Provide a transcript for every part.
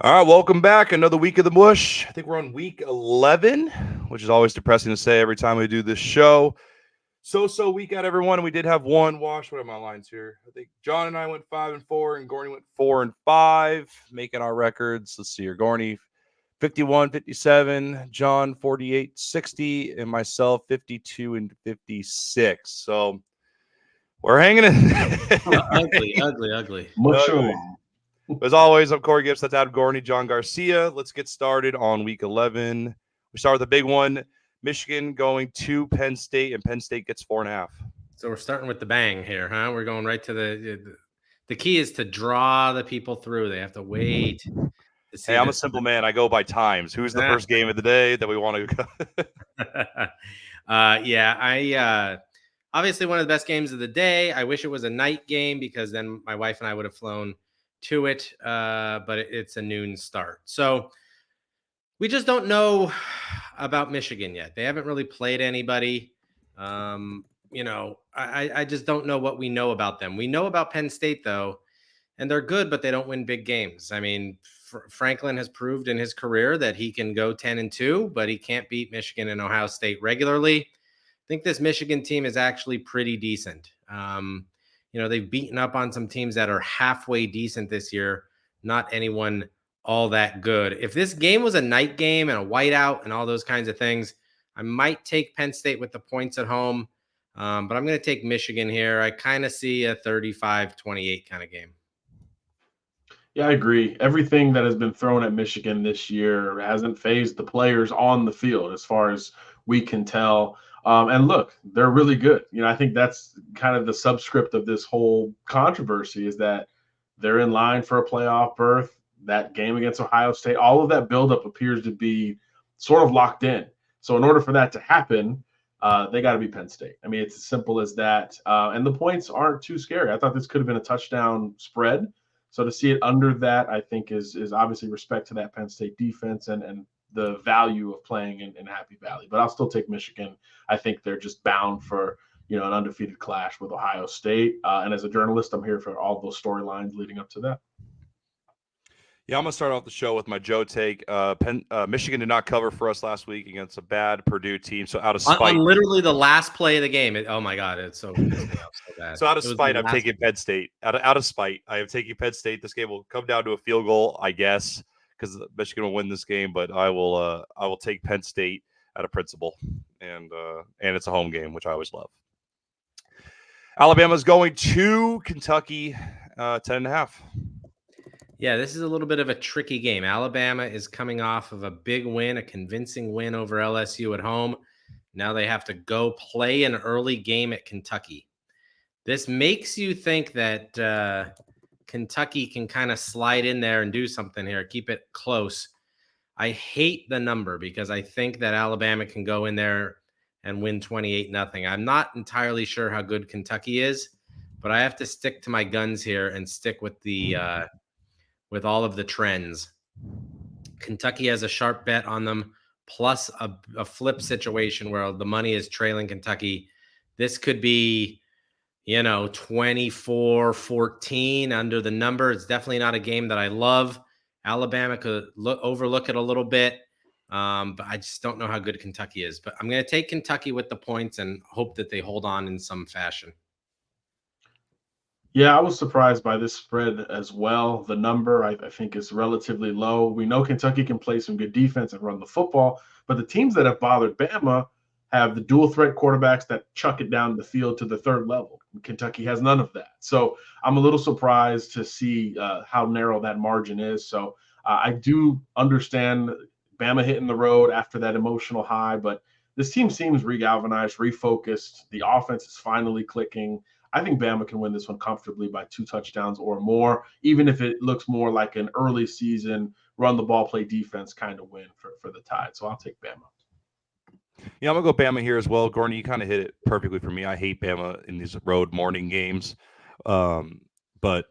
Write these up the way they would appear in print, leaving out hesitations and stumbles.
All right, welcome back. Another week of the Mush. I think we're on week 11, which is always depressing to say every time we do this show. So week out, everyone. We did have one wash. What are my lines here? I think John and I went 5-4, and Gorney went 4-5, making our records. Let's see here. Gorney 51-57, John 48-60, and myself 52-56. So we're hanging in. Ugly. Mush along. As always, I'm Corey Gibson. That's Adam Gorney, John Garcia. Let's get started on week 11. We start with the big one. Michigan going to Penn State, and Penn State gets 4.5. So we're starting with the bang here, huh? We're going right to the key is to draw the people through. They have to wait to see. Hey, I'm a simple man. I go by times. Who's the first game of the day that we want to go? Obviously one of the best games of the day. I wish it was a night game because then my wife and I would have flown to it, but it's a noon start. So we just don't know about Michigan yet. They haven't really played anybody. I just don't know what we know about them. We know about Penn State, though, and they're good, but they don't win big games. I mean, Franklin has proved in his career that he can go 10-2, but he can't beat Michigan and Ohio State regularly. I think this Michigan team is actually pretty decent. They've beaten up on some teams that are halfway decent this year, not anyone all that good. If this game was a night game and a whiteout and all those kinds of things, I might take Penn State with the points at home, but I'm going to take Michigan here. I kind of see a 35-28 kind of game. Yeah, I agree. Everything that has been thrown at Michigan this year hasn't phased the players on the field as far as we can tell. And look, they're really good. I think that's kind of the subscript of this whole controversy is that they're in line for a playoff berth. That game against Ohio State, all of that buildup appears to be sort of locked in. So in order for that to happen, they got to be Penn State. I mean, it's as simple as that. And the points aren't too scary. I thought this could have been a touchdown spread. So to see it under that, I think is obviously respect to that Penn State defense and the value of playing in Happy Valley. But I'll still take Michigan. I think they're just bound for an undefeated clash with Ohio State. And as a journalist, I'm here for all those storylines leading up to that. Yeah, I'm going to start off the show with my Joe take. Michigan did not cover for us last week against a bad Purdue team. So out of spite. On literally the last play of the game. Oh, my God. It's so bad. So out of spite, I'm taking Penn State. Out of spite, I am taking Penn State. This game will come down to a field goal, I guess, because Michigan will win this game. But I will take Penn State out of principle. And it's a home game, which I always love. Alabama's going to Kentucky, 10.5. Yeah, this is a little bit of a tricky game. Alabama is coming off of a big win, a convincing win over LSU at home. Now they have to go play an early game at Kentucky. This makes you think that Kentucky can kind of slide in there and do something here, keep it close. I hate the number because I think that Alabama can go in there and win 28-0. I'm not entirely sure how good Kentucky is, but I have to stick to my guns here and stick with with all of the trends. Kentucky has a sharp bet on them, plus a flip situation where the money is trailing Kentucky. This could be, 24-14 under the number. It's definitely not a game that I love. Alabama could overlook it a little bit, but I just don't know how good Kentucky is. But I'm going to take Kentucky with the points and hope that they hold on in some fashion. Yeah, I was surprised by this spread as well. The number, I think, is relatively low. We know Kentucky can play some good defense and run the football, but the teams that have bothered Bama have the dual threat quarterbacks that chuck it down the field to the third level. Kentucky has none of that. So I'm a little surprised to see how narrow that margin is. So I do understand Bama hitting the road after that emotional high, but this team seems regalvanized, refocused. The offense is finally clicking. I think Bama can win this one comfortably by 2 touchdowns or more, even if it looks more like an early season run the ball, play defense kind of win for the Tide. So I'll take Bama. Yeah, I'm going to go Bama here as well. Gorney, you kind of hit it perfectly for me. I hate Bama in these road morning games. But,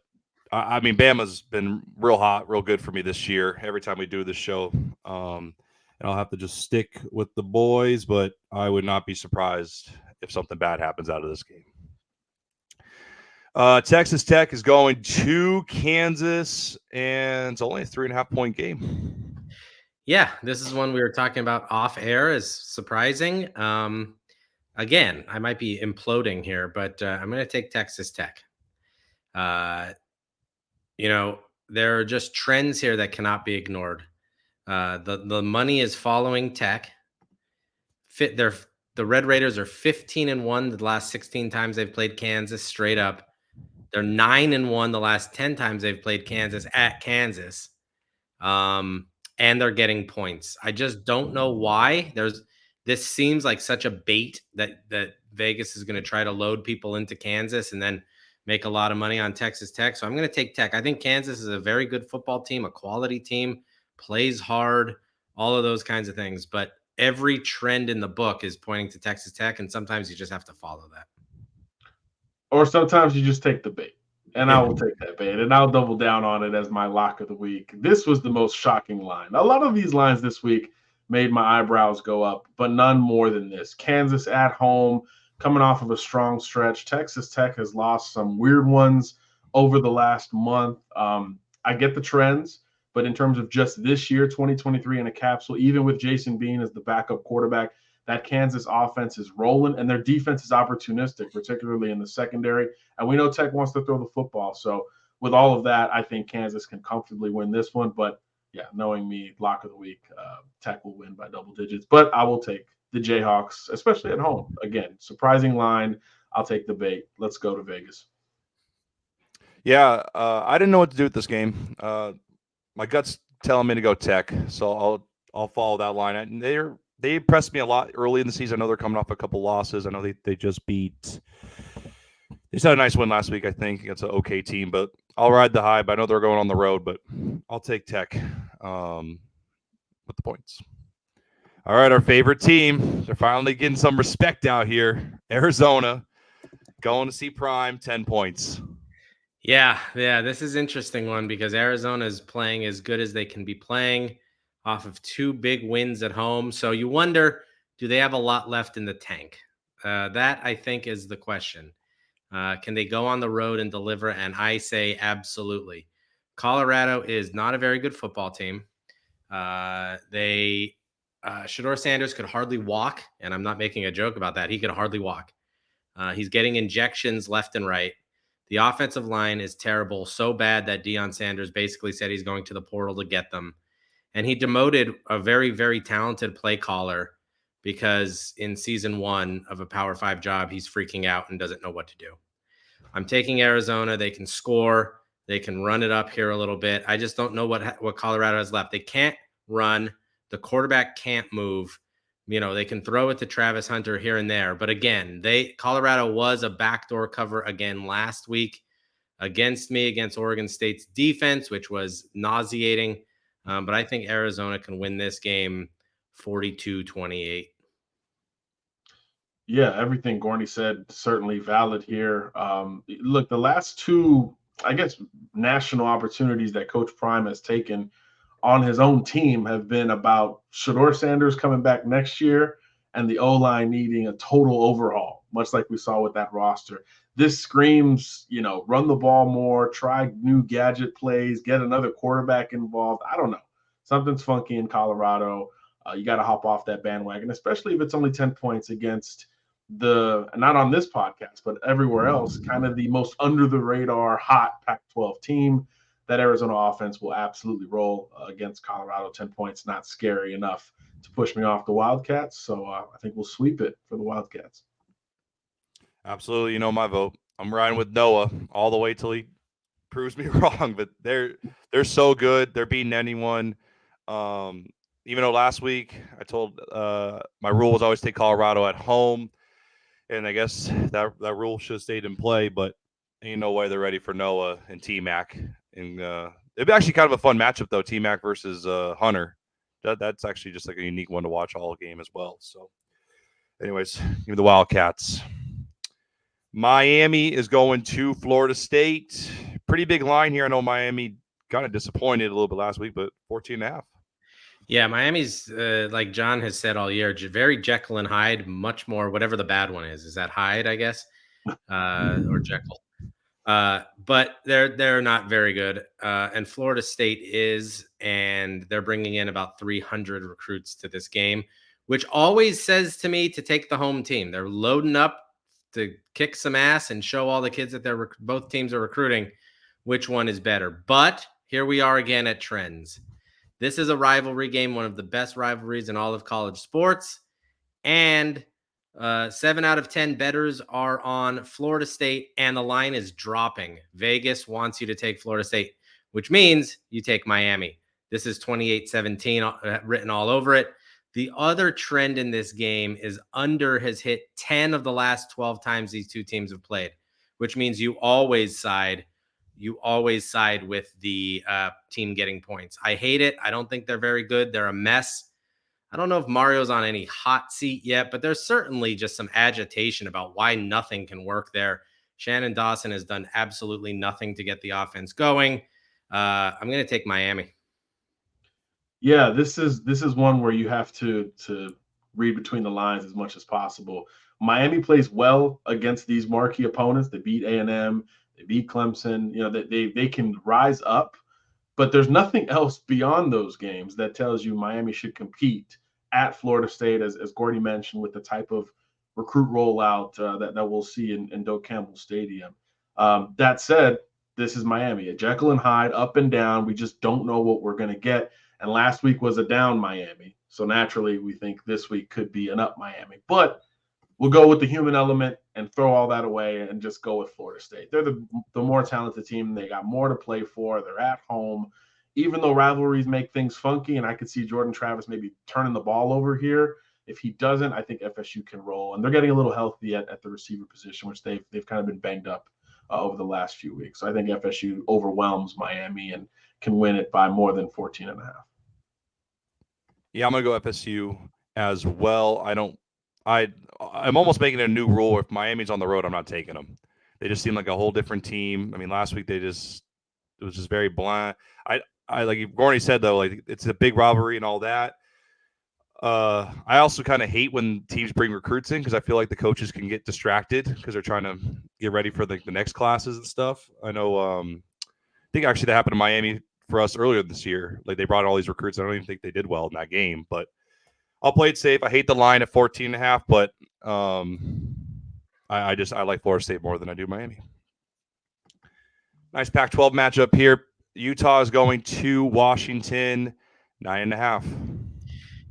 I mean, Bama's been real hot, real good for me this year every time we do this show. And I'll have to just stick with the boys, but I would not be surprised if something bad happens out of this game. Texas Tech is going to Kansas, and it's only a 3.5-point game. Yeah, this is one we were talking about off air is surprising. Again, I might be imploding here, but I'm going to take Texas Tech. There are just trends here that cannot be ignored. The money is following Tech. The Red Raiders are 15-1 the last 16 times they've played Kansas straight up. They're 9-1 the last 10 times they've played Kansas at Kansas. And they're getting points. I just don't know why. This seems like such a bait that Vegas is going to try to load people into Kansas and then make a lot of money on Texas Tech. So I'm going to take Tech. I think Kansas is a very good football team, a quality team, plays hard, all of those kinds of things. But every trend in the book is pointing to Texas Tech, and sometimes you just have to follow that. Or sometimes you just take the bait. And I will take that bait, and I'll double down on it as my lock of the week. This was the most shocking line. A lot of these lines this week made my eyebrows go up, but none more than this. Kansas at home, coming off of a strong stretch. Texas Tech has lost some weird ones over the last month. I get the trends, but in terms of just this year, 2023 in a capsule, even with Jason Bean as the backup quarterback, that Kansas offense is rolling, and their defense is opportunistic, particularly in the secondary. And we know Tech wants to throw the football. So with all of that, I think Kansas can comfortably win this one. But, yeah, knowing me, lock of the week, Tech will win by double digits. But I will take the Jayhawks, especially at home. Again, surprising line. I'll take the bait. Let's go to Vegas. Yeah, I didn't know what to do with this game. My gut's telling me to go Tech, so I'll follow that line. And they impressed me a lot early in the season. I know they're coming off a couple losses. I know they just beat. They just had a nice win last week, I think, against an okay team. But I'll ride the high. But I know they're going on the road, but I'll take Tech with the points. All right, our favorite team. They're finally getting some respect out here. Arizona going to see Prime, 10 points. Yeah, this is an interesting one because Arizona is playing as good as they can be playing off of 2 big wins at home. So you wonder, do they have a lot left in the tank? That, I think, is the question. Can they go on the road and deliver? And I say absolutely. Colorado is not a very good football team. Shedeur Sanders could hardly walk, and I'm not making a joke about that. He could hardly walk. He's getting injections left and right. The offensive line is terrible, so bad that Deion Sanders basically said he's going to the portal to get them. And he demoted a very, very talented play caller because in season 1 of a Power 5 job, he's freaking out and doesn't know what to do. I'm taking Arizona. They can score. They can run it up here a little bit. I just don't know what Colorado has left. They can't run. The quarterback can't move. They can throw it to Travis Hunter here and there. But again, Colorado was a backdoor cover again last week against Oregon State's defense, which was nauseating. But I think Arizona can win this game 42-28. Yeah, everything Gorney said certainly valid here. Look, the last 2, I guess, national opportunities that Coach Prime has taken on his own team have been about Shedeur Sanders coming back next year and the O-line needing a total overhaul, much like we saw with that roster. This screams, run the ball more, try new gadget plays, get another quarterback involved. I don't know. Something's funky in Colorado. You got to hop off that bandwagon, especially if it's only 10 points against not on this podcast, but everywhere else, kind of the most under the radar hot Pac-12 team. That Arizona offense will absolutely roll against Colorado. 10 points, not scary enough to push me off the Wildcats. So I think we'll sweep it for the Wildcats. Absolutely. My vote. I'm riding with Noah all the way till he proves me wrong, but they're so good. They're beating anyone. Even though last week I told my rule was always take Colorado at home, and I guess that rule should have stayed in play, but ain't no way they're ready for Noah and T-Mac. And it'd be actually kind of a fun matchup, though, T-Mac versus Hunter. That's actually just like a unique one to watch all game as well. So, anyways, give me the Wildcats. Miami is going to Florida State. Pretty big line here. I know Miami kind of disappointed a little bit last week, but 14.5. Yeah, Miami's, like John has said all year, very Jekyll and Hyde, much more whatever the bad one is. Is that Hyde, I guess, or Jekyll? But they're not very good. And Florida State is, and they're bringing in about 300 recruits to this game, which always says to me to take the home team. They're loading up to kick some ass and show all the kids that both teams are recruiting which one is better. But here we are again at trends. This is a rivalry game, one of the best rivalries in all of college sports. And 7 out of 10 bettors are on Florida State, and the line is dropping. Vegas wants you to take Florida State, which means you take Miami. This is 28-17 written all over it. The other trend in this game is under has hit 10 of the last 12 times these two teams have played, which means you always side with the team getting points. I hate it. I don't think they're very good. They're a mess. I don't know if Mario's on any hot seat yet, but there's certainly just some agitation about why nothing can work there. Shannon Dawson has done absolutely nothing to get the offense going. I'm going to take Miami. Yeah, this is one where you have to read between the lines as much as possible. Miami plays well against these marquee opponents. They beat A&M, they beat Clemson. You know, they can rise up, but there's nothing else beyond those games that tells you Miami should compete at Florida State, as Gordy mentioned, with the type of recruit rollout that we'll see in Doak Campbell Stadium. That said, this is Miami, a Jekyll and Hyde, up and down. We just don't know what we're going to get. And last week was a down Miami. So naturally, we think this week could be an up Miami. But we'll go with the human element and throw all that away and just go with Florida State. They're the more talented team. They got more to play for. They're at home. Even though rivalries make things funky, and I could see Jordan Travis maybe turning the ball over here. If he doesn't, I think FSU can roll. And they're getting a little healthy at the receiver position, which they've kind of been banged up over the last few weeks. So I think FSU overwhelms Miami and can win it by more than 14.5. Yeah, I'm going to go FSU as well. I'm almost making a new rule. If Miami's on the road, I'm not taking them. They just seem like a whole different team. I mean, last week it was just very bland. I like Gorney said, though, like it's a big rivalry and all that. I also kind of hate when teams bring recruits in because I feel like the coaches can get distracted because they're trying to get ready for the next classes and stuff. I know. I think actually that happened in Miami for us earlier this year. Like they brought all these recruits. I don't even think they did well in that game, but I'll play it safe. I hate the line at 14.5, but I like Florida State more than I do Miami. Nice Pac-12 matchup here. Utah is going to Washington, 9.5.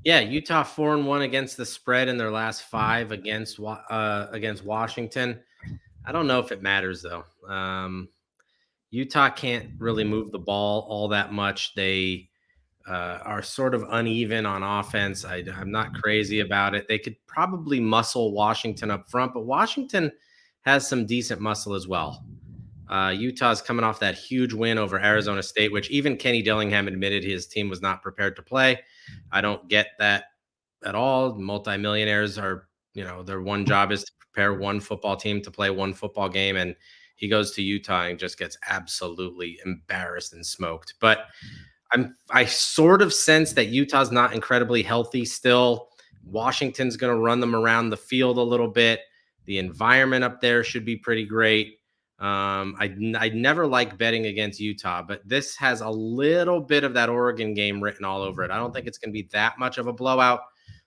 Yeah, Utah 4-1 against the spread in their last 5 against Washington. I don't know if it matters though. Utah can't really move the ball all that much. They are sort of uneven on offense. I'm not crazy about it. They could probably muscle Washington up front, but Washington has some decent muscle as well. Utah's coming off that huge win over Arizona State, which even Kenny Dillingham admitted his team was not prepared to play. I don't get that at all. Multimillionaires are, their one job is to prepare one football team to play one football game, and he goes to Utah and just gets absolutely embarrassed and smoked. But I sort of sense that Utah's not incredibly healthy still. Washington's going to run them around the field a little bit. The environment up there should be pretty great. I never like betting against Utah, but this has a little bit of that Oregon game written all over it. I don't think it's going to be that much of a blowout,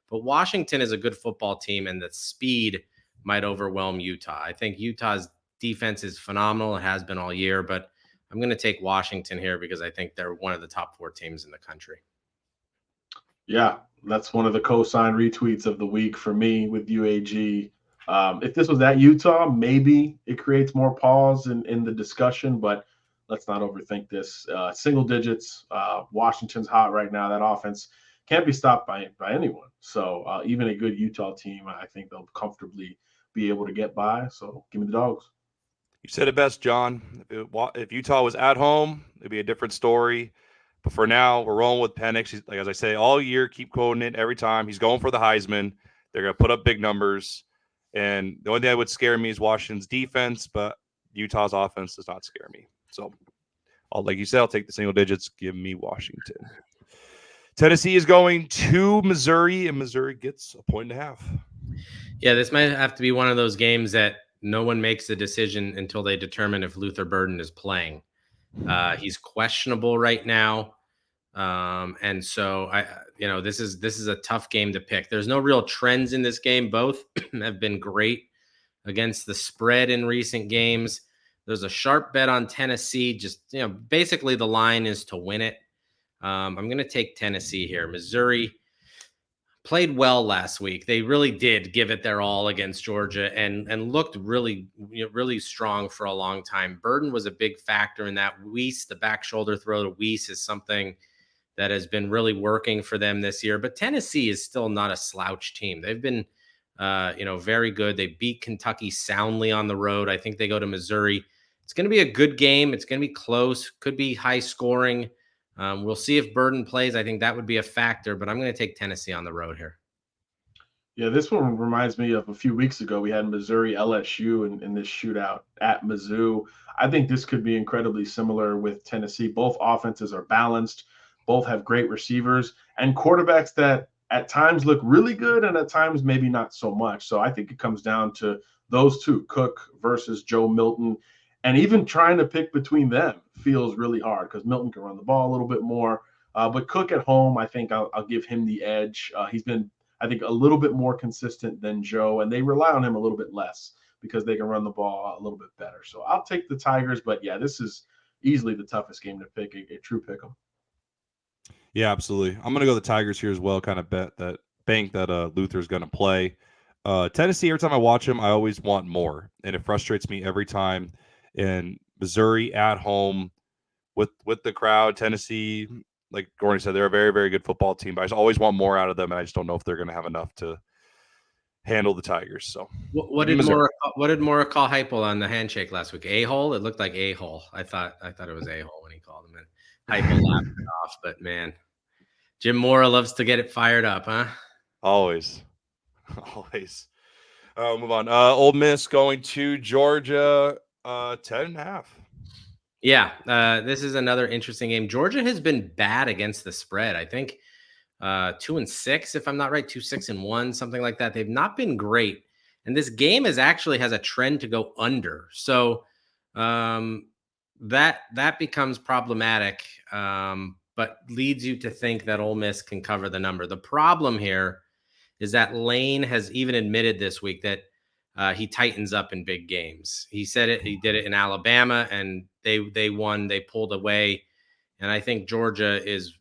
but Washington is a good football team, and the speed might overwhelm Utah. I think Utah's defense is phenomenal. It has been all year, but I'm going to take Washington here because I think they're one of the top 4 teams in the country. Yeah, that's one of the co-sign retweets of the week for me with UAG. If this was at Utah, maybe it creates more pause in the discussion, but let's not overthink this. Single digits, Washington's hot right now. That offense can't be stopped by anyone. So even a good Utah team, I think they'll comfortably be able to get by. So give me the dogs. You said it best, John. If Utah was at home, it'd be a different story. But for now, we're rolling with Penix. Like as I say all year, keep quoting it every time. He's going for the Heisman. They're going to put up big numbers. And the only thing that would scare me is Washington's defense, but Utah's offense does not scare me. So, like you said, I'll take the single digits. Give me Washington. Tennessee is going to Missouri, and Missouri gets 1.5 points. Yeah, this might have to be one of those games that no one makes a decision until they determine if Luther Burden is playing. He's questionable right now. And so this is a tough game to pick. There's no real trends in this game. Both have been great against the spread in recent games. There's a sharp bet on Tennessee. Just, basically the line is to win it. I'm going to take Tennessee here. Missouri played well last week. They really did give it their all against Georgia and looked really, really strong for a long time. Burden was a big factor in that. Weiss, the back shoulder throw to Weiss, is something that has been really working for them this year. But Tennessee is still not a slouch team. They've been, very good. They beat Kentucky soundly on the road. I think they go to Missouri. It's going to be a good game. It's going to be close. Could be high scoring. We'll see if Burden plays. I think that would be a factor, but I'm going to take Tennessee on the road here. Yeah, this one reminds me of a few weeks ago. We had Missouri LSU in this shootout at Mizzou. I think this could be incredibly similar with Tennessee. Both offenses are balanced. Both have great receivers and quarterbacks that at times look really good and at times maybe not so much. So I think it comes down to those two, Cook versus Joe Milton. And even trying to pick between them feels really hard because Milton can run the ball a little bit more. But Cook at home, I think I'll give him the edge. He's been, I think, a little bit more consistent than Joe, and they rely on him a little bit less because they can run the ball a little bit better. So I'll take the Tigers, but yeah, this is easily the toughest game to pick, a true pick 'em. Yeah, absolutely. I'm gonna go the Tigers here as well. Kind of bank that Luther's gonna play. Tennessee. Every time I watch him, I always want more, and it frustrates me every time. And Missouri at home with the crowd, Tennessee, like Gorney said, they're a very, very good football team. But I just always want more out of them, and I just don't know if they're going to have enough to handle the Tigers. So, what did Mora call Heupel on the handshake last week? A-hole? It looked like a-hole. I thought it was a-hole when he called him in. Heupel laughed it off, but man, Jim Mora loves to get it fired up, huh? Always. Move on. Ole Miss going to Georgia, 10.5. Yeah, this is another interesting game. Georgia has been bad against the spread. I think 2-6, if I'm not right, 2-6-1, something like that. They've not been great, and this game has a trend to go under. So that becomes problematic, but leads you to think that Ole Miss can cover the number. The problem here is that Lane has even admitted this week that he tightens up in big games. He said it. He did it in Alabama, and they won. They pulled away, and I think Georgia is,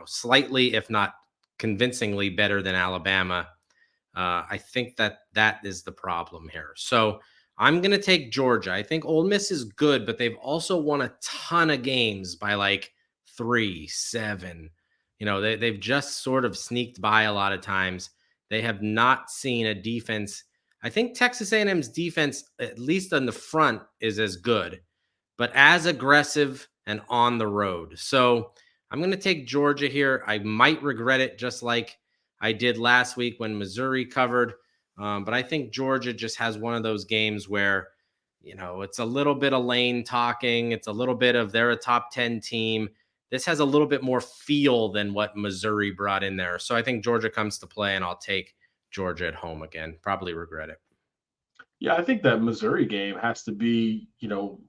slightly, if not convincingly, better than Alabama. I think that is the problem here. So I'm going to take Georgia. I think Ole Miss is good, but they've also won a ton of games by like 3-7. They've just sort of sneaked by a lot of times. They have not seen a defense. I think Texas A&M's defense, at least on the front, is as good, but as aggressive and on the road. So I'm going to take Georgia here. I might regret it, just like I did last week when Missouri covered. But I think Georgia just has one of those games where, it's a little bit of Lane talking. It's a little bit of they're a top 10 team. This has a little bit more feel than what Missouri brought in there. So I think Georgia comes to play, and I'll take Georgia at home again. Probably regret it. Yeah, I think that Missouri game has to be,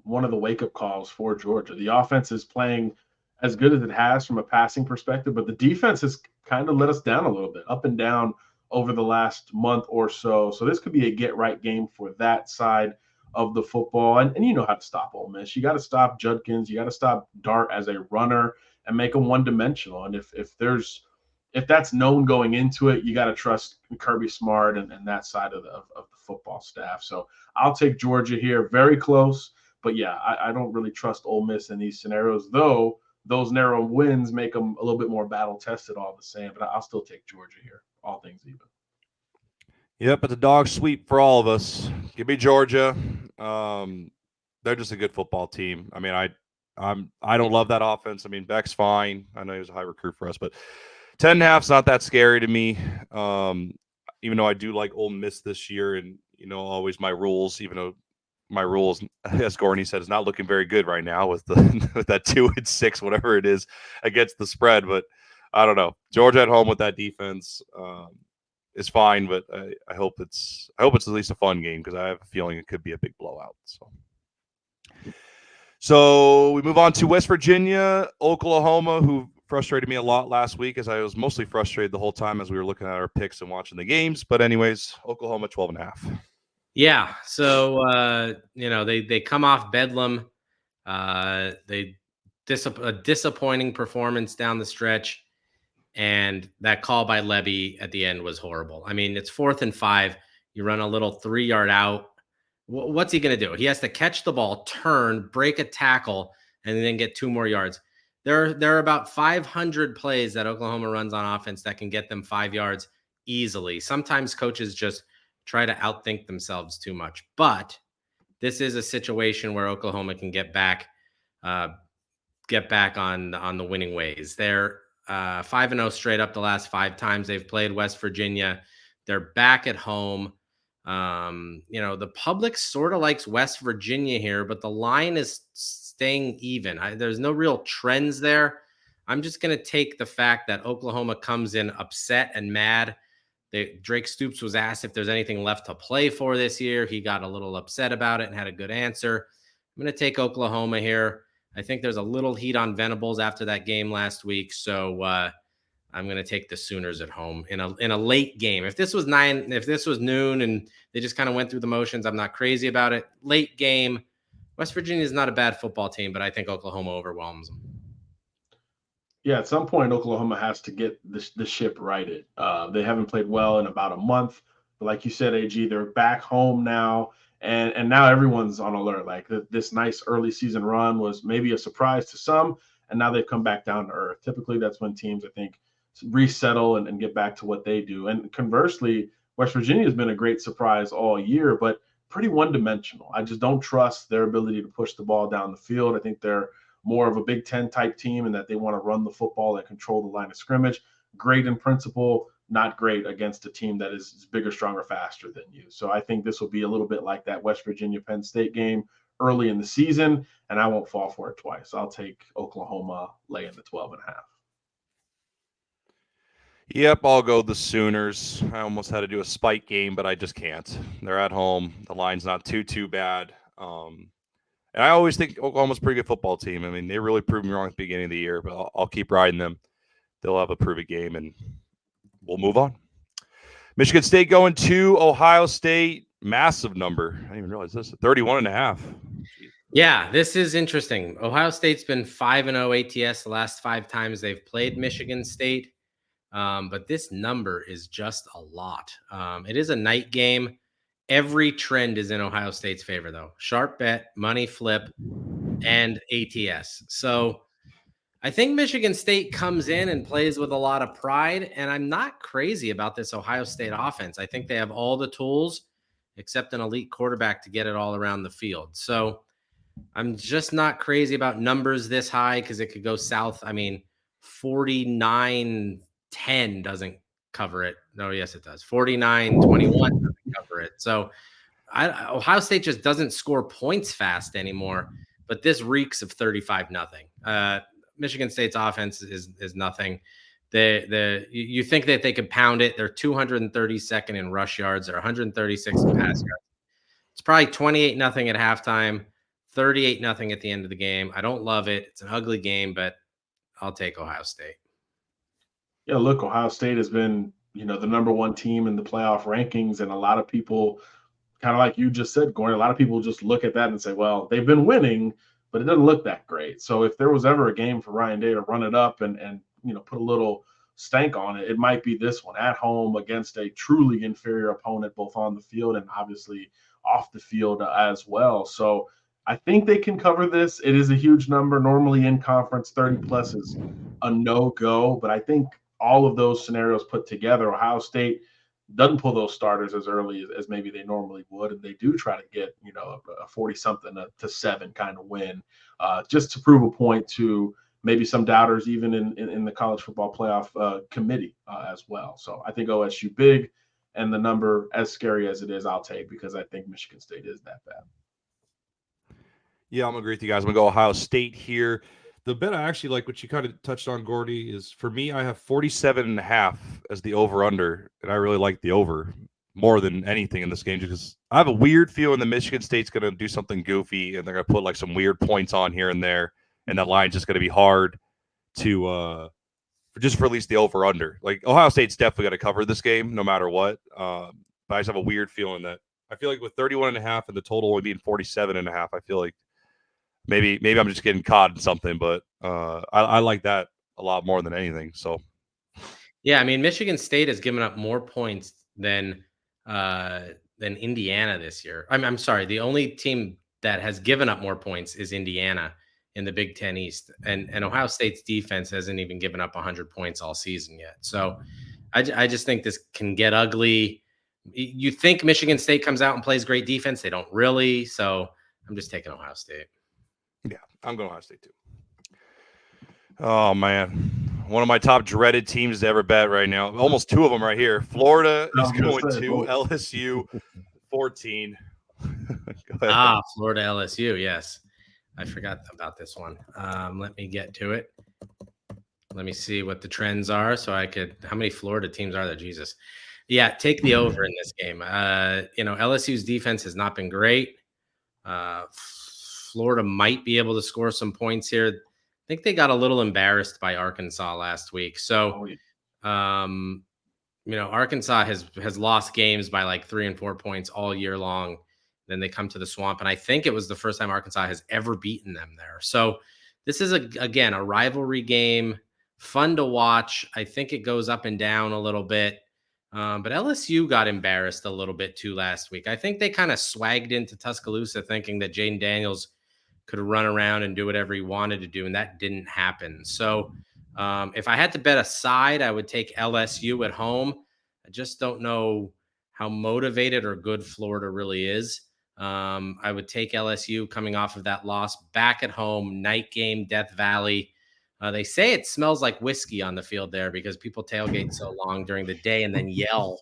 one of the wake-up calls for Georgia. The offense is playing as good as it has from a passing perspective, but the defense has kind of let us down a little bit, up and down over the last month or so. So this could be a get-right game for that side of the football. And you know how to stop Ole Miss. You got to stop Judkins. You got to stop Dart as a runner and make him one-dimensional. And if that's known going into it, you got to trust Kirby Smart and that side of the football staff. So I'll take Georgia here. Very close. But, yeah, I don't really trust Ole Miss in these scenarios, though those narrow wins make them a little bit more battle-tested all the same. But I'll still take Georgia here, all things even. Yep, it's a dog sweep for all of us. Give me Georgia. They're just a good football team. I mean, I don't love that offense. I mean, Beck's fine. I know he was a high recruit for us, but 10.5's not that scary to me. Even though I do like Ole Miss this year, and always my rules. Even though my rules, as Gorney said, is not looking very good right now with with that 2-6, whatever it is, against the spread. But I don't know. Georgia at home with that defense. is fine, but I hope it's at least a fun game because I have a feeling it could be a big blowout. So we move on to West Virginia, Oklahoma, who frustrated me a lot last week as I was mostly frustrated the whole time as we were looking at our picks and watching the games. But anyways, Oklahoma 12.5. Yeah. So, they come off Bedlam. A disappointing performance down the stretch. And that call by Levy at the end was horrible. I mean, it's 4th and 5. You run a little 3-yard out. What's he going to do? He has to catch the ball, turn, break a tackle, and then get 2 more yards. There are about 500 plays that Oklahoma runs on offense that can get them 5 yards easily. Sometimes coaches just try to outthink themselves too much. But this is a situation where Oklahoma can get back on the winning ways. They're 5-0 straight up the last 5 times they've played West Virginia. They're back at home. The public sort of likes West Virginia here, but the line is staying even. There's no real trends there. I'm just going to take the fact that Oklahoma comes in upset and mad. Drake Stoops was asked if there's anything left to play for this year. He got a little upset about it and had a good answer. I'm going to take Oklahoma here. I think there's a little heat on Venables after that game last week, so I'm going to take the Sooners at home in a late game. If this was noon and they just kind of went through the motions, I'm not crazy about it. Late game, West Virginia is not a bad football team, but I think Oklahoma overwhelms them. Yeah, at some point, Oklahoma has to get the ship righted. They haven't played well in about a month. But like you said, AG, they're back home now. And now everyone's on alert. Like this nice early season run was maybe a surprise to some. And now they've come back down to earth. Typically, that's when teams, I think, resettle and get back to what they do. And conversely, West Virginia has been a great surprise all year, but pretty one-dimensional. I just don't trust their ability to push the ball down the field. I think they're more of a Big Ten type team and that they want to run the football and control the line of scrimmage. Great in principle, not great against a team that is bigger, stronger, faster than you. So I think this will be a little bit like that West Virginia Penn State game early in the season, and I won't fall for it twice. I'll take Oklahoma laying the 12.5. Yep, I'll go the Sooners. I almost had to do a spike game, but I just can't. They're at home. The line's not too bad. And I always think Oklahoma's a pretty good football team. I mean, they really proved me wrong at the beginning of the year, but I'll keep riding them. They'll have a prove-it game, and we'll move on. Michigan State going to Ohio State. Massive number. I didn't even realize this. 31.5. Yeah, this is interesting. Ohio State's been 5-0 ATS the last 5 times they've played Michigan State. But this number is just a lot. It is a night game. Every trend is in Ohio State's favor, though. Sharp bet, money flip, and ATS. So I think Michigan State comes in and plays with a lot of pride, and I'm not crazy about this Ohio State offense. I think they have all the tools except an elite quarterback to get it all around the field. So I'm just not crazy about numbers this high because it could go south. I mean, 49-10 doesn't cover it. No, yes, it does. 49-21 doesn't cover it. So Ohio State just doesn't score points fast anymore, but this reeks of 35-0. Michigan State's offense is nothing. You think that they could pound it. They're 232nd in rush yards. They're 136 in pass yards. It's probably 28-0 at halftime, 38-0 at the end of the game. I don't love it. It's an ugly game, but I'll take Ohio State. Yeah, look, Ohio State has been, the number 1 team in the playoff rankings, and a lot of people, kind of like you just said, Gorney, a lot of people just look at that and say, well, they've been winning, but it doesn't look that great. So if there was ever a game for Ryan Day to run it up and put a little stank on it, it might be this one at home against a truly inferior opponent, both on the field and obviously off the field as well. So I think they can cover this. It is a huge number. Normally in conference, 30 plus is a no-go, but I think all of those scenarios put together, Ohio State doesn't pull those starters as early as maybe they normally would, and they do try to get a 40-something to 7 kind of win, just to prove a point to maybe some doubters even in the college football playoff committee as well. So I think OSU big, and the number, as scary as it is, I'll take, because I think Michigan State is that bad. Yeah, I'm going to agree with you guys. I'm going to go Ohio State here. The bet I actually like, what you kind of touched on, Gordy, is for me, I have 47.5 as the over-under, and I really like the over more than anything in this game because I have a weird feeling that Michigan State's going to do something goofy, and they're going to put like some weird points on here and there, and that line's just going to be hard to just for at least the over-under. Like, Ohio State's definitely going to cover this game no matter what, but I just have a weird feeling that I feel like with 31.5 and the total only being 47.5, I feel like maybe I'm just getting caught in something, but I like that a lot more than anything. So, Yeah, I mean, Michigan State has given up more points than Indiana this year. I'm sorry, the only team that has given up more points is Indiana in the Big Ten East, and Ohio State's defense hasn't even given up 100 points all season yet. So, I just think this can get ugly. You think Michigan State comes out and plays great defense? They don't really. So, I'm just taking Ohio State. yeah, I'm going Ohio State too. Oh man, one of my top dreaded teams to ever bet right now. Almost two of them right here. Florida is going to LSU 14. Go ahead. Florida LSU. Yes, I forgot about this one. Let me get to it. Let me see what the trends are, so I could. How many Florida teams are there? Jesus. Yeah, take the over in this game. LSU's defense has not been great. Florida might be able to score some points here. I think they got a little embarrassed by Arkansas last week. So, Arkansas has lost games by like 3 and 4 points all year long. Then they come to the Swamp, and I think it was the first time Arkansas has ever beaten them there. So this is again a rivalry game, fun to watch. I think it goes up and down a little bit, but LSU got embarrassed a little bit too last week. I think they kind of swagged into Tuscaloosa thinking that Jaden Daniels could run around and do whatever he wanted to do, and that didn't happen. So if I had to bet a side, I would take LSU at home. I just don't know how motivated or good Florida really is. I would take LSU coming off of that loss back at home, night game, Death Valley. They say it smells like whiskey on the field there because people tailgate so long during the day and then yell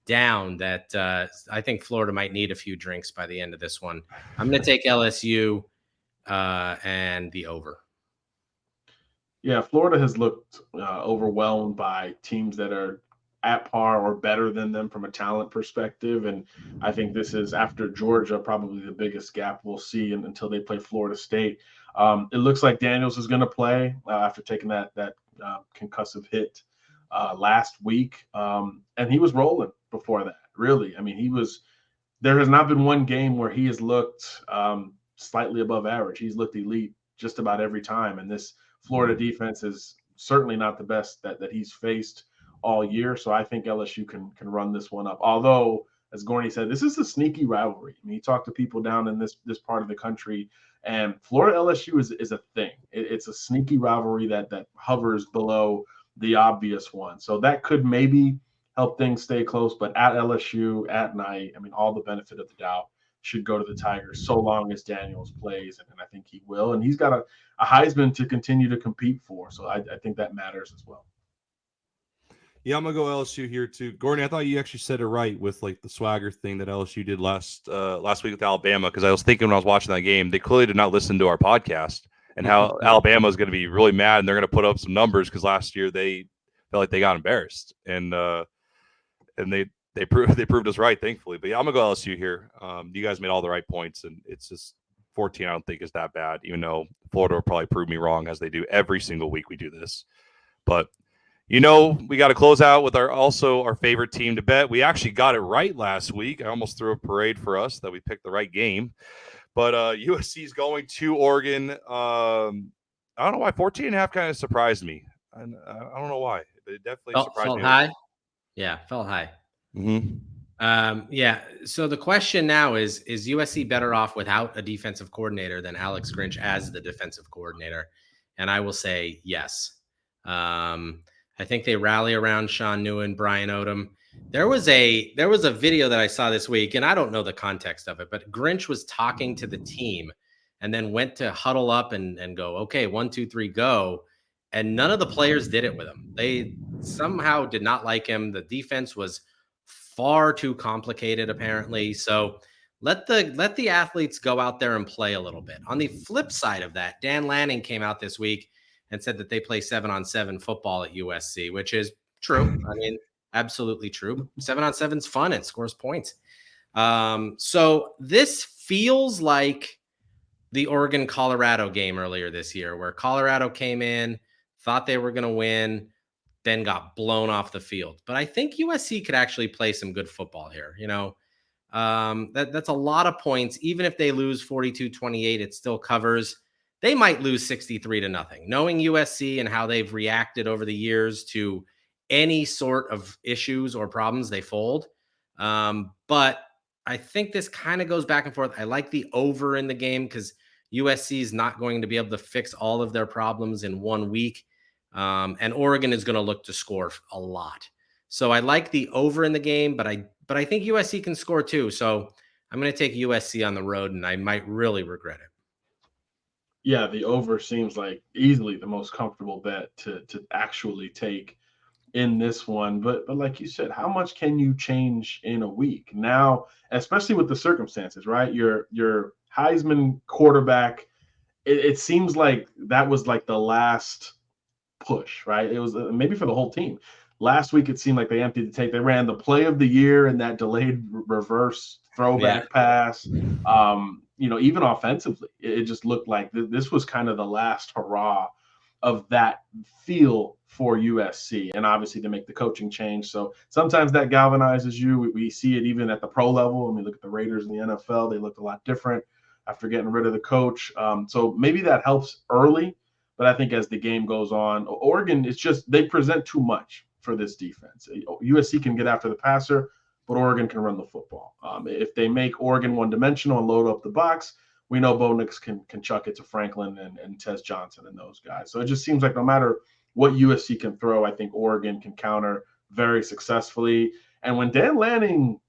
down that I think Florida might need a few drinks by the end of this one. I'm going to take LSU and the over. Yeah, Florida has looked overwhelmed by teams that are at par or better than them from a talent perspective. And I think this is, after Georgia, probably the biggest gap we'll see until they play Florida State. It looks like Daniels is going to play after taking that concussive hit last week. And he was rolling before that, really. I mean, there has not been one game where he has looked slightly above average. He's looked elite just about every time. And this Florida defense is certainly not the best that he's faced all year. So I think LSU can run this one up. Although, as Gorney said, this is a sneaky rivalry. I mean, you talk to people down in this part of the country, and Florida LSU is a thing. It's a sneaky rivalry that hovers below the obvious one. So that could maybe help things stay close. But at LSU at night, I mean, all the benefit of the doubt should go to the Tigers so long as Daniels plays, and I think he will. And he's got a Heisman to continue to compete for, so I think that matters as well. Yeah, I'm gonna go LSU here too. Gorney, I thought you actually said it right with like the swagger thing that LSU did last week with Alabama, because I was thinking when I was watching that game, they clearly did not listen to our podcast and how Alabama is going to be really mad and they're going to put up some numbers because last year they felt like they got embarrassed and they proved us right, thankfully. But yeah, I'm gonna go LSU here. You guys made all the right points, and it's just 14. I don't think is that bad, even though Florida will probably prove me wrong as they do every single week we do this. But we got to close out with our favorite team to bet. We actually got it right last week. I almost threw a parade for us that we picked the right game. But USC is going to Oregon. I don't know why 14.5 kind of surprised me. I don't know why, but it definitely surprised me. Felt high. Yeah, felt high. Mm-hmm. Yeah. So the question now is USC better off without a defensive coordinator than Alex Grinch as the defensive coordinator? And I will say yes. I think they rally around Sean Newen, Brian Odom. There was a video that I saw this week, and I don't know the context of it, but Grinch was talking to the team and then went to huddle up and go, okay, 1, 2, 3, go. And none of the players did it with him. They somehow did not like him. The defense was far too complicated, apparently. So let the athletes go out there and play a little bit. On the flip side of that, Dan Lanning came out this week and said that they play 7-on-7 football at USC, which is true. I mean, absolutely true. 7-on-7 is fun. It scores points. So this feels like the Oregon-Colorado game earlier this year, where Colorado came in, thought they were going to win, then got blown off the field. But I think USC could actually play some good football here. That's a lot of points. Even if they lose 42-28, it still covers. They might lose 63-0. Knowing USC and how they've reacted over the years to any sort of issues or problems, they fold. But I think this kind of goes back and forth. I like the over in the game because USC is not going to be able to fix all of their problems in 1 week. And Oregon is going to look to score a lot. So I like the over in the game, but I think USC can score too. So I'm going to take USC on the road, and I might really regret it. Yeah, the over seems like easily the most comfortable bet to actually take in this one. But like you said, how much can you change in a week now, especially with the circumstances, right? Your Heisman quarterback, it seems like that was like the last push, right? It was maybe for the whole team. Last week, it seemed like they emptied the tape. They ran the play of the year and that delayed reverse throwback pass. Even offensively, it just looked like this was kind of the last hurrah of that feel for USC, and obviously to make the coaching change. So sometimes that galvanizes you. We see it even at the pro level. I mean, look at the Raiders in the NFL. They looked a lot different after getting rid of the coach. So maybe that helps early, but I think as the game goes on, Oregon, it's just they present too much for this defense. USC can get after the passer, but Oregon can run the football. If they make Oregon one-dimensional and load up the box, we know Bo Nix can chuck it to Franklin and Tez Johnson and those guys. So it just seems like no matter what USC can throw, I think Oregon can counter very successfully. And when Dan Lanning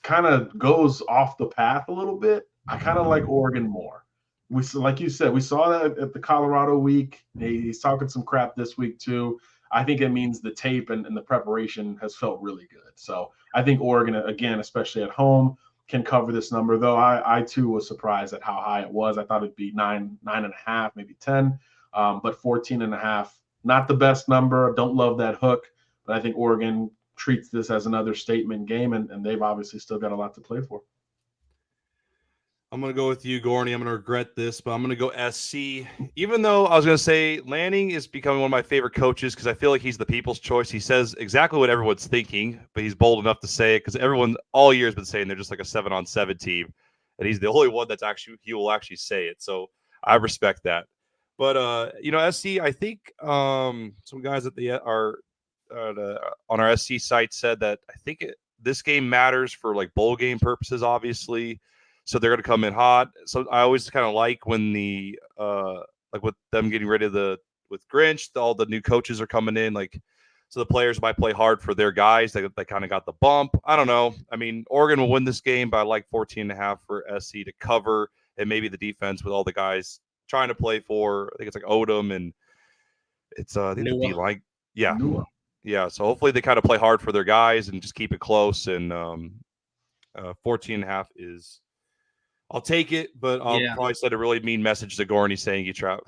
kind of goes off the path a little bit, I kind of like Oregon more. Like you said, we saw that at the Colorado week. He's talking some crap this week too. I think it means the tape and the preparation has felt really good. So I think Oregon, again, especially at home, can cover this number, though I too was surprised at how high it was. I thought it'd be 9.5, maybe 10, but 14.5, not the best number. Don't love that hook, but I think Oregon treats this as another statement game, and they've obviously still got a lot to play for. I'm going to go with you, Gorney. I'm going to regret this, but I'm going to go SC. Even though I was going to say Lanning is becoming one of my favorite coaches because I feel like he's the people's choice. He says exactly what everyone's thinking, but he's bold enough to say it because everyone all year has been saying they're just like a 7-on-7 team, and he's the only one he will actually say it. So I respect that. But SC, I think some guys that they are on our SC site said that I think this game matters for like bowl game purposes, obviously. So they're going to come in hot. So I always kind of like when the like with them getting rid of with Grinch, all the new coaches are coming in. Like, so the players might play hard for their guys. They kind of got the bump. I don't know. I mean, Oregon will win this game, but I like 14.5 for SC to cover, and maybe the defense with all the guys trying to play for. I think it's like Odom and it's I think the D-line. Yeah. Yeah. So hopefully they kind of play hard for their guys and just keep it close. And 14.5 is. I'll take it, but I'll probably send a really mean message to Gorney saying you trap.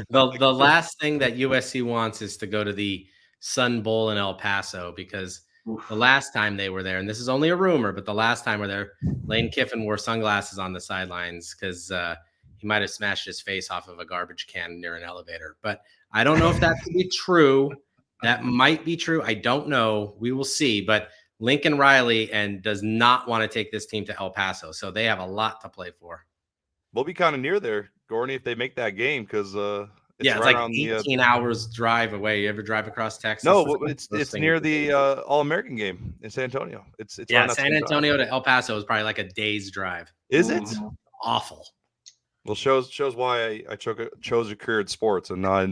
The last thing that USC wants is to go to the Sun Bowl in El Paso because the last time they were there, and this is only a rumor, but the last time we're there, Lane Kiffin wore sunglasses on the sidelines because he might have smashed his face off of a garbage can near an elevator. But I don't know if that could be true. That might be true. I don't know. We will see. But Lincoln Riley does not want to take this team to El Paso, so they have a lot to play for. We'll be kind of near there, Gorney, if they make that game because it's right like 18 hours drive away. You ever drive across Texas? No, it's near the All-American game in San Antonio. It's San Antonio to El Paso is probably like a day's drive. Is it? Awful. Well, shows why I chose a career in sports and not.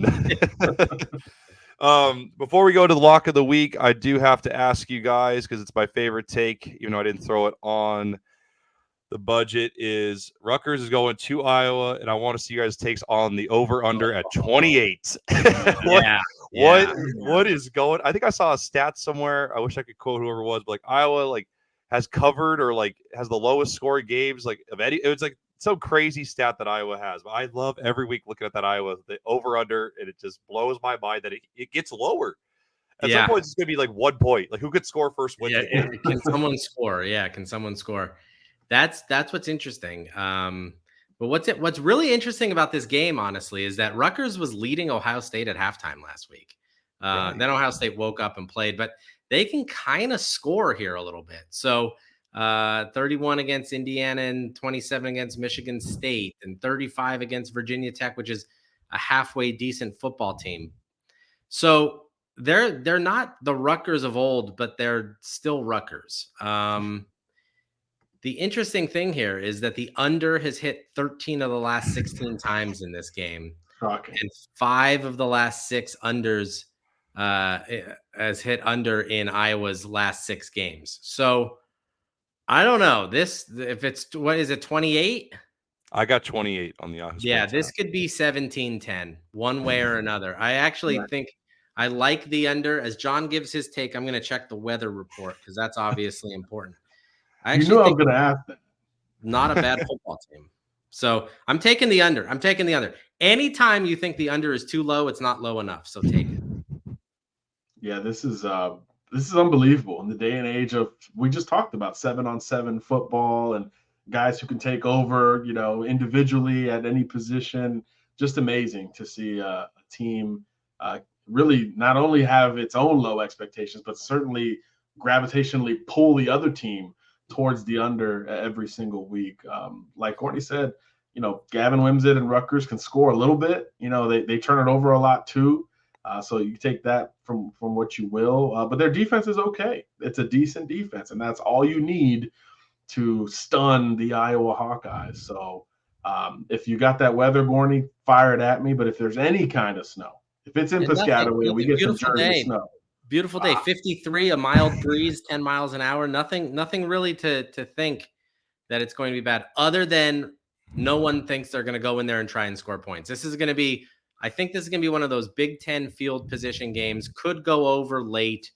Before we go to the lock of the week, I do have to ask you guys because it's my favorite take, even though I didn't throw it on the budget, is Rutgers is going to Iowa, and I want to see you guys' takes on the over-under at 28. What is going? I think I saw a stat somewhere. I wish I could quote whoever it was, but like Iowa has covered or has the lowest scoring games of any. It was like some crazy stat that Iowa has. But I love every week looking at that Iowa, the over-under, and it just blows my mind that it gets lower. At some point, it's going to be like 1 point. Like, who could score first wins the game? Can someone score? Yeah, can someone score? That's what's interesting. But what's really interesting about this game, honestly, is that Rutgers was leading Ohio State at halftime last week. Then Ohio State woke up and played, but they can kind of score here a little bit. So 31 against Indiana and 27 against Michigan State and 35 against Virginia Tech, which is a halfway decent football team. So they're not the Rutgers of old, but they're still Rutgers. The interesting thing here is that the under has hit 13 of the last 16 times in this game. Shocking. And 5 of the last 6 unders has hit under in Iowa's last 6 games. So I don't know. If it's, what is it, 28? I got 28 on the Yahoo. Yeah, this could be 17-10, one way or another. I actually think I like the under. As John gives his take, I'm going to check the weather report because that's obviously important. I actually think I'm going to ask that. Not a bad football team. So I'm taking the under. Anytime you think the under is too low, it's not low enough. So take it. Yeah, this is unbelievable in the day and age of, we just talked about 7-on-7 football and guys who can take over, individually at any position. Just amazing to see a team really not only have its own low expectations, but certainly gravitationally pull the other team towards the under every single week. Like Gorney said, Gavin Wimsatt and Rutgers can score a little bit. They turn it over a lot too. So you take that from what you will. But their defense is okay. It's a decent defense, and that's all you need to stun the Iowa Hawkeyes. So if you got that weather, Gorney, fire it at me. But if there's any kind of snow, if it's in Piscataway, we get some Jersey snow. Beautiful day, 53, a mild breeze, 10 miles an hour. Nothing really to think that it's going to be bad, other than no one thinks they're going to go in there and try and score points. I think this is going to be one of those Big Ten field position games. Could go over late.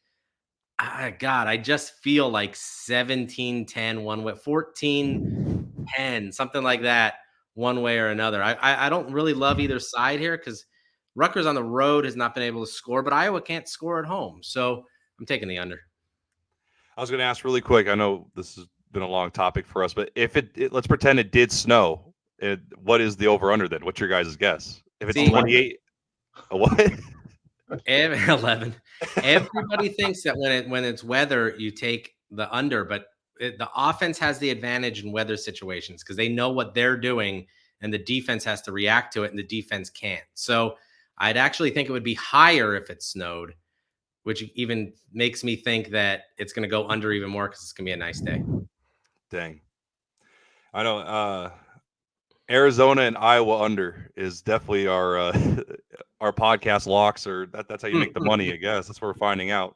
God, I just feel like 17-10 one way, 14-10, something like that, one way or another. I don't really love either side here because Rutgers on the road has not been able to score, but Iowa can't score at home. So I'm taking the under. I was going to ask really quick. I know this has been a long topic for us, but if let's pretend it did snow, what is the over-under then? What's your guys' guess? If it's 28, what? 11. Everybody thinks that when it's weather, you take the under, but the offense has the advantage in weather situations because they know what they're doing, and the defense has to react to it, and the defense can't. So I'd actually think it would be higher if it snowed, which even makes me think that it's going to go under even more because it's going to be a nice day. Dang. I know Arizona and Iowa under is definitely our podcast locks, or that's how you make the money, I guess. That's what we're finding out.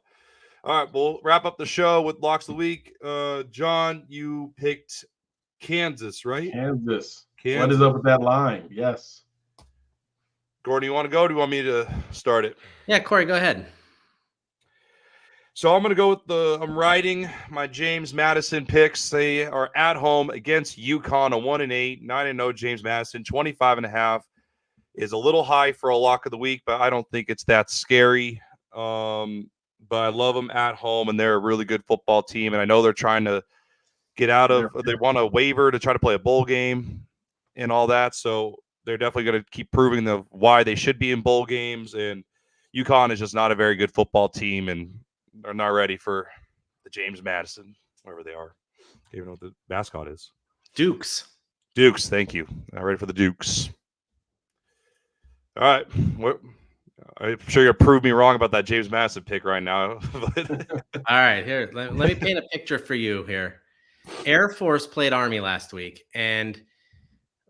All right, we'll wrap up the show with locks of the week. John, you picked Kansas, right? Kansas. What is up with that line? Yes. Gordon, you want to go? Or do you want me to start it? Yeah, Corey, go ahead. So I'm going to go with I'm riding my James Madison picks. They are at home against Yukon, a 1-8, 9-0 James Madison. 25.5 is a little high for a lock of the week, but I don't think it's that scary. But I love them at home, and they're a really good football team. And I know they're trying to get out of – they want a waiver to try to play a bowl game and all that. So they're definitely going to keep proving why they should be in bowl games. And Yukon is just not a very good football team, and they're not ready for the James Madison, wherever they are. Can't even know what the mascot is. Dukes, thank you. Not ready for the Dukes. All right. I'm sure you'll prove me wrong about that James Madison pick right now. All right, here. Let me paint a picture for you here. Air Force played Army last week, and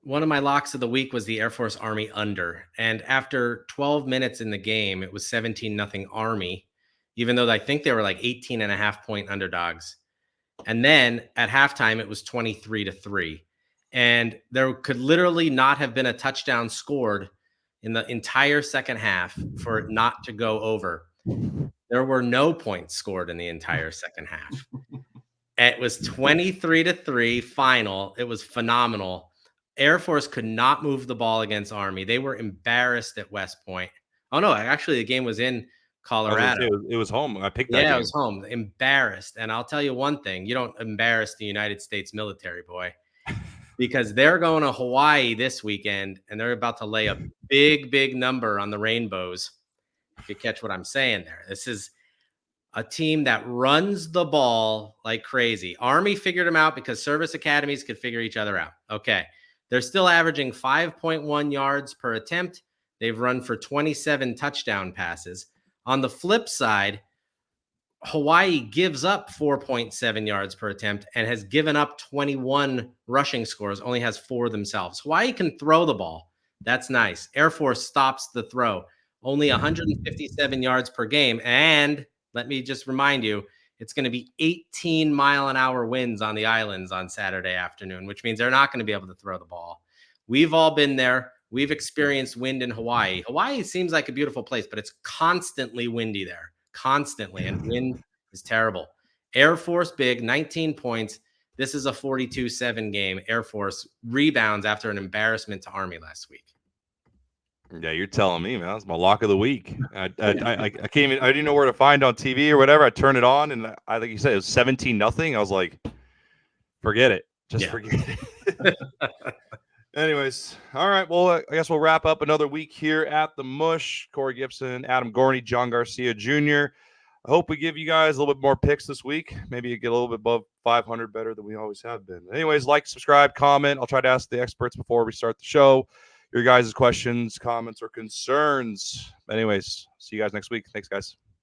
one of my locks of the week was the Air Force Army under. And after 12 minutes in the game, it was 17-0 Army, even though I think they were like 18.5-point underdogs. And then at halftime, it was 23-3. And there could literally not have been a touchdown scored in the entire second half for it not to go over. There were no points scored in the entire second half. It was 23-3 final. It was phenomenal. Air Force could not move the ball against Army. They were embarrassed at West Point. Oh, no, actually, the game was in Colorado. It was home. I picked that Yeah, game. it was home. Embarrassed. And I'll tell you one thing. You don't embarrass the United States military, boy, because they're going to Hawaii this weekend, and they're about to lay a big, big number on the Rainbows, if you catch what I'm saying there. This is a team that runs the ball like crazy. Army figured them out because service academies could figure each other out. Okay. They're still averaging 5.1 yards per attempt. They've run for 27 touchdown passes. On the flip side, Hawaii gives up 4.7 yards per attempt and has given up 21 rushing scores, only has 4 themselves. Hawaii can throw the ball. That's nice. Air Force stops the throw. Only 157 yards per game. And let me just remind you, it's going to be 18-mile-an-hour winds on the islands on Saturday afternoon, which means they're not going to be able to throw the ball. We've all been there. We've experienced wind in Hawaii. Hawaii seems like a beautiful place, but it's constantly windy there. Constantly, and wind is terrible. Air Force big, 19 points. This is a 42-7 game. Air Force rebounds after an embarrassment to Army last week. Yeah, you're telling me, man. That's my lock of the week. I can't even. I didn't know where to find on TV or whatever. I turned it on, and I think you said it was 17-0. I was like, forget it. Just forget it. Anyways, all right. Well, I guess we'll wrap up another week here at the Mush. Corey Gibson, Adam Gorney, John Garcia Jr. I hope we give you guys a little bit more picks this week. Maybe you get a little bit above 500 better than we always have been. Anyways, like, subscribe, comment. I'll try to ask the experts before we start the show your guys' questions, comments, or concerns. Anyways, see you guys next week. Thanks, guys.